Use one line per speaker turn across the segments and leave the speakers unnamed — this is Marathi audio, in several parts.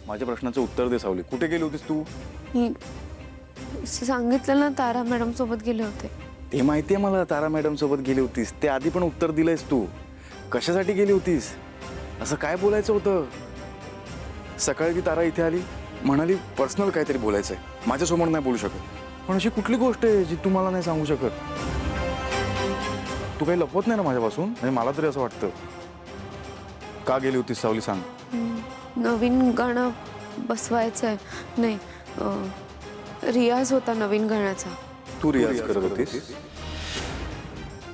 माझ्या प्रश्नाचं उत्तर दे सावली. कुठे गेली होतीस तू?
मी सांगितलं ना, तारा मॅडम सोबत गेले होते.
ते माहितीये मला, तारा मॅडम सोबत गेली होतीस. ते आधी पण उत्तर दिलंयस तू. कशासाठी गेली होतीस? असं काय बोलायचं होतं? सकाळी ती तारा इथे आली, म्हणाली पर्सनल काहीतरी बोलायचंय, माझ्यासमोर नाही बोलू शकत. पण अशी कुठली गोष्ट आहे जी तू मला नाही सांगू शकत? तू काही लपवत नाही ना माझ्यापासून? म्हणजे मला तरी असं वाटतं. का गेली होतीस सावली, सांग.
नवीन गाणं बसवायचंय. नाही, रियाज होता नवीन गाण्याचा.
तू रियाज करत होतीस?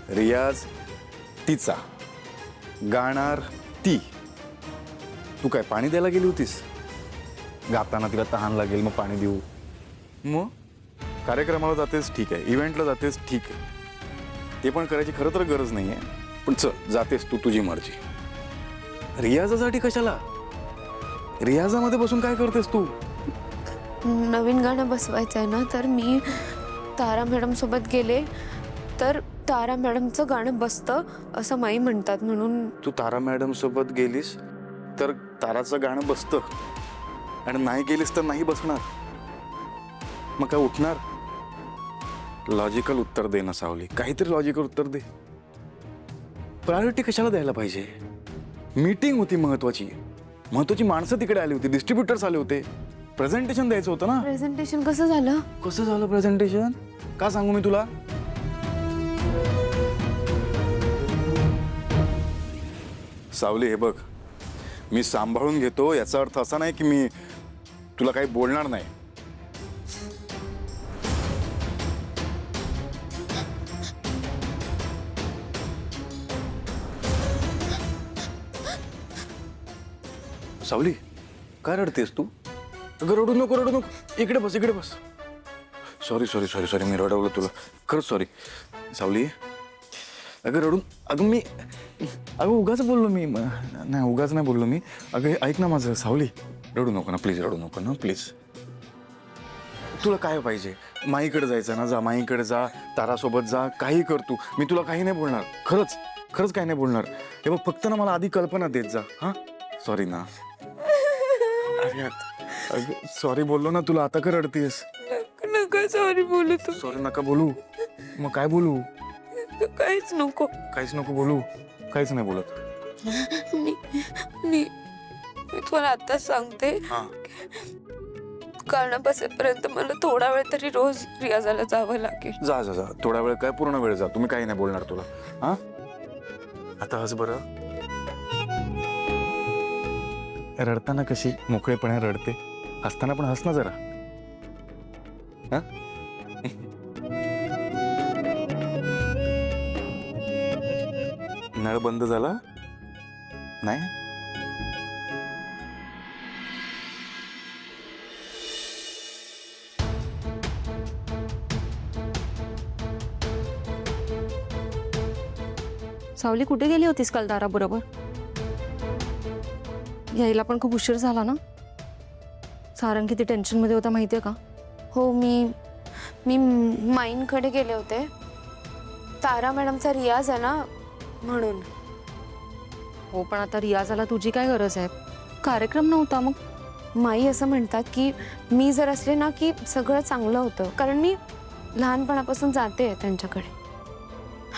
रियाज तिचा, गाणार ती. तू काय पाणी द्यायला गेली होतीस? गाताना तिला तहान लागेल मग पाणी देऊ. मग कार्यक्रमाला जातेस ठीक आहे, इव्हेंटला जातेस ठीक आहे, ते पण करायची खरं तर गरज नाही आहे. पण चल, जातेस तू, तुझी मर्जी. रियाजासाठी कशाला? रियाजामध्ये बसून काय करतेस तू?
नवीन गाणं बसवायचं आहे ना, तर मी तारा मॅडम सोबत गेले तर तारा मॅडमचं गाणं बसतं असं माई म्हणतात, म्हणून.
तू तारा मॅडम सोबत गेलीस तर ताराचं गाणं बसतं, आणि नाही गेलीस तर नाही बसणार. मग काय उठणार? लॉजिकल उत्तर दे ना सावली, काहीतरी लॉजिकल उत्तर दे. प्रायोरिटी कशाला द्यायला पाहिजे? मीटिंग होती महत्वाची, महत्वाची माणसं तिकडे आली होती, डिस्ट्रीब्युटर्स आले होते, प्रेझेंटेशन द्यायचं होतं ना.
प्रेझेंटेशन कसं झालं?
कसं झालं प्रेझेंटेशन? का सांगू मी तुला? सावली, हे बघ, मी सांभाळून घेतो याचा अर्थ असा नाही की मी तुला काही बोलणार नाही. सावली, काय रडतेस तू? अगं रडू नको, रडू नको. इकडे बस, इकडे बस. सॉरी सॉरी सॉरी सॉरी, मी रडवलं तुला, खरंच सॉरी. सावली, अगं अगं उगाच बोललो मी. नाही, उगाच नाही बोललो मी. अगं ऐक ना माझं सावली, रडू नको ना प्लीज, रडू नको ना प्लीज. तुला काय पाहिजे? माईकडे जायचं ना, जा माईकडे जा, तारासोबत जा, काही कर तू. मी तुला काही नाही बोलणार, खरंच खरंच काही नाही बोलणार. हे बघ, फक्त ना मला आधी कल्पना देत जा. हां, सॉरी ना. अरे अगं सॉरी बोललो ना तुला, आता का रडतेस?
नका सॉरी बोलू तू.
सॉरी नका बोलू. मग काय बोलू?
काहीच नको.
काहीच नको बोलू? काहीच नाही बोलत.
मी मी मी तुम्हाला आताच सांगते,
हां,
गाणं बसेपर्यंत मला थोडा वेळ तरी रोज रियाजाला जावं लागेल.
जा जा जा, थोडा वेळ काय, पूर्ण वेळ जा. तुम्ही काही नाही बोलणार तुला. हां, आता हस बरं. रडताना कशी मोकळेपणे रडते, हसताना पण हस ना जरा. हां, नळ बंद झाला नाही?
सावली, कुठे गेली होतीस काल तारा बरोबर? यायला पण खूप उशीर झाला ना. सारंग किती टेन्शनमध्ये होता माहिती आहे का?
हो, मी माईंकडे गेले होते. तारा मॅडमचा रियाज आहे ना, म्हणून.
हो, पण आता रियाजाला तुझी काय गरज आहे? कार्यक्रम नव्हता मग.
माई असं म्हणतात की मी जर असले ना की सगळं चांगलं होतं, कारण मी लहानपणापासून जाते त्यांच्याकडे,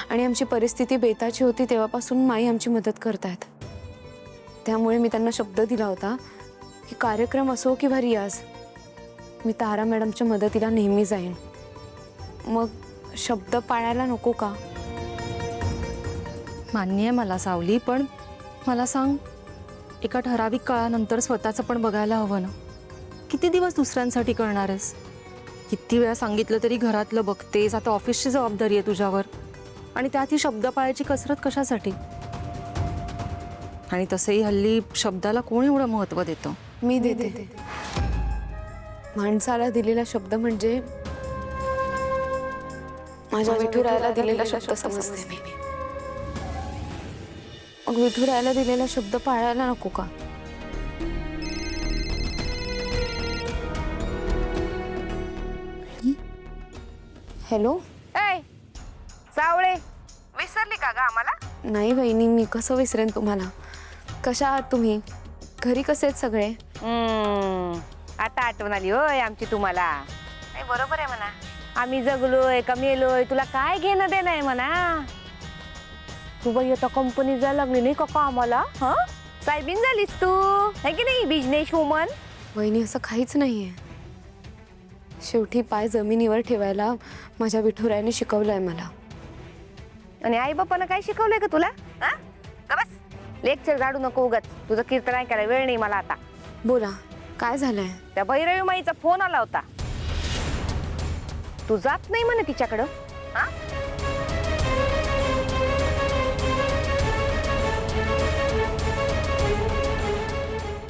आणि आमची परिस्थिती बेताची होती तेव्हापासून माई आमची मदत करतायत. त्यामुळे मी त्यांना शब्द दिला होता की कार्यक्रम असो किंवा रियाज, मी तारा मॅडमच्या मदतीला नेहमी जाईन. मग शब्द पाळायला नको का?
मान्य आहे मला सावली, पण मला सांग, एका ठराविक काळानंतर स्वतःचं पण बघायला हवं ना. किती दिवस दुसऱ्यांसाठी करणार आहेस? किती वेळा सांगितलं तरी घरातलं बघतेस, आता ऑफिसची जबाबदारी आहे तुझ्यावर, आणि त्यात ही शब्द पाळायची कसरत कशासाठी? आणि तसंही हल्ली शब्दाला कोण एवढं महत्त्व देतं?
मी देते. माणसाला दिलेला शब्द म्हणजे माझ्या विठुरायाला दिलेला शब्द समजते मी. मग विठुरायाला दिलेला शब्द पाळायला नको का? हॅलो.
ए सावळे, विसरली का ग आम्हाला?
नाही वहिनी, मी कसं विसरेन तुम्हाला. कशा आहात तुम्ही? घरी कसे आहेत सगळे?
आता आठवण आली होय आमची तुम्हाला. नाही बरोबर आहे म्हणा. आम्ही जगलोय का मेलोय तुला काय घेणं देणं आहे म्हणा. तू बाई आता कंपनी जायला लागली नाही का आम्हाला? हा साहेबीन झालीस तू है की नाही, बिझनेस वुमन.
वहिनी असं काहीच नाहीये. शेवटी पाय जमिनीवर ठेवायला माझ्या विठुरायाने शिकवलंय मला.
आणि आई बापानं काय शिकवलंय का तुला? हा का बस लेक्चर झाडू नको उगाच. तुझं कीर्तन ऐकायला वेळ नाही मला आता.
बोला काय झालंय?
त्या भैरवी माईचा फोन आला होता. तू जात नाही म्हणे तिच्याकडं. हा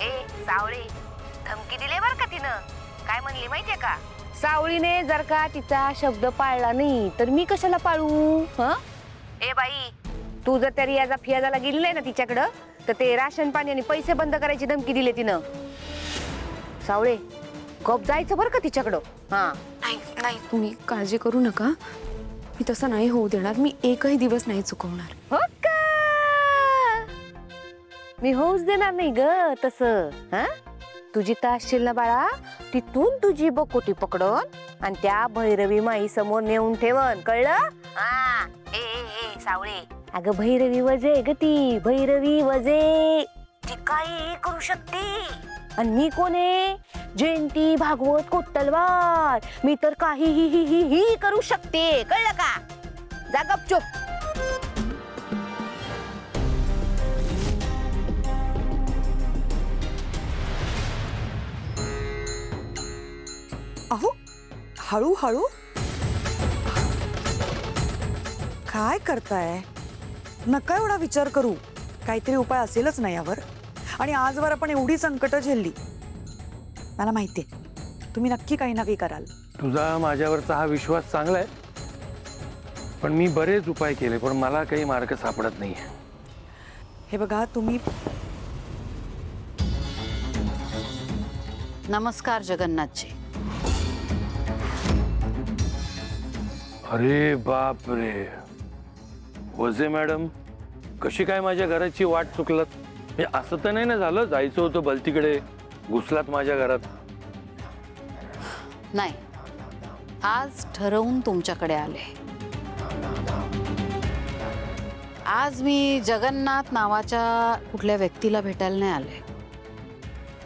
ए सावळी धमकी दिली बर का तिनं. काय म्हणली माहितीये का? सावळीने जर का तिचा शब्द पाळला नाही तर मी कशाला पाळू? हं ए बाई तू जर त्या रियाजा फियाजाला गेली नाही ना तिच्याकडं तर ते राशन पाणी आणि पैसे बंद करायची धमकी दिली तिनं. सावळे गप जायचं बरं का तिच्याकडं. हा
नाही नाही तुम्ही काळजी करू नका. मी तसं नाही होऊ देणार. मी एकही दिवस नाही चुकवणार.
हो का? मी होऊच देणार नाही ग तसं. हा तू जिथं असशील ना बाळा तिथून तुझी बकोटी पकडून आणि त्या भैरवी माई समोर नेऊन ठेवन. कळलं? हा ए ए ए सावळे अगं भैरवी वजे ग ती. भैरवी वजे ती काही करू शकते. आणि मी कोण आहे? जयंती भागवत कोट्टलवार. मी तर काही ही करू शकते. कळलं का? जा गपचूप.
अहो हळूहळू काय करताय? नका एवढा विचार करू. काहीतरी उपाय असेलच ना यावर. आणि आजवर आपण एवढी संकट झेलली. मला माहितीये तुम्ही नक्की काही ना काही कराल.
तुझा माझ्यावरचा हा विश्वास चांगला आहे, पण मी बरेच उपाय केले पण मला काही मार्ग सापडत नाहीये.
हे बघा तुम्ही
नमस्कार जगन्नाथजी.
अरे बाप रे, वजे मॅडम कशी काय माझ्या घराची वाट चुकलात? हे असं तर नाही ना झालं जायचं होतं भलतीकडे घुसलात माझ्या घरात?
नाही, आज ठरवून तुमच्याकडे आले. आज मी जगन्नाथ नावाच्या कुठल्या व्यक्तीला भेटायला नाही आले.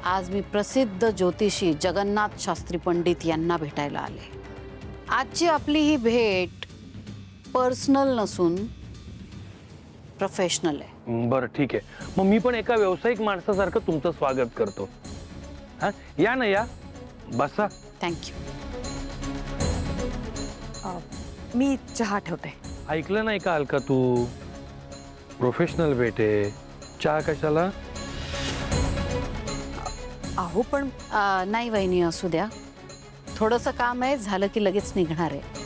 आज मी प्रसिद्ध ज्योतिषी जगन्नाथ शास्त्री पंडित यांना भेटायला आले. आजची आपली ही भेट पर्सनल नसून प्रोफेशनल आहे.
बरं ठीक आहे, मग मी पण एका व्यावसायिक माणसासारखं तुमचं स्वागत करतो. हा या ना, या बसा.
थँक्यू.
मी चहा ठेवते.
ऐकलं नाही का अलका तू? प्रोफेशनल भेटे, चहा कशाला?
अहो पण
नाही वहिनी, असू द्या. थोडंसं काम आहे, झालं की लगेच निघणार आहे.